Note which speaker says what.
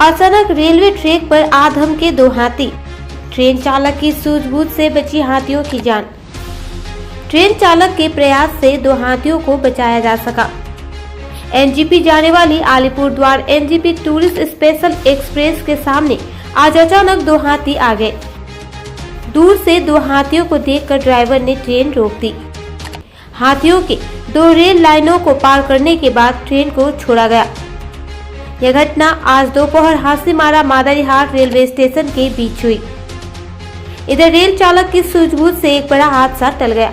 Speaker 1: अचानक railway track पर आ धमके दो हाथी। ट्रेन चालक की सूझबूझ से बची हाथियों की जान। ट्रेन चालक के प्रयास से दो हाथियों को बचाया जा सका। एनजीपी जाने वाली Alipurduar NGP tourist special express के सामने आज अचानक दो हाथी आ गए। दूर से दो हाथियों को देखकर ड्राइवर ने ट्रेन रोक दी। हाथियों के दो रेल लाइनों को पार करने के बाद ट्रेन को छोड़ा गया। यह घटना आज दोपहर हासीमारा मादारीहाट रेलवे स्टेशन के बीच हुई। इधर रेल चालक की सूझबूझ से एक बड़ा हादसा टल गया।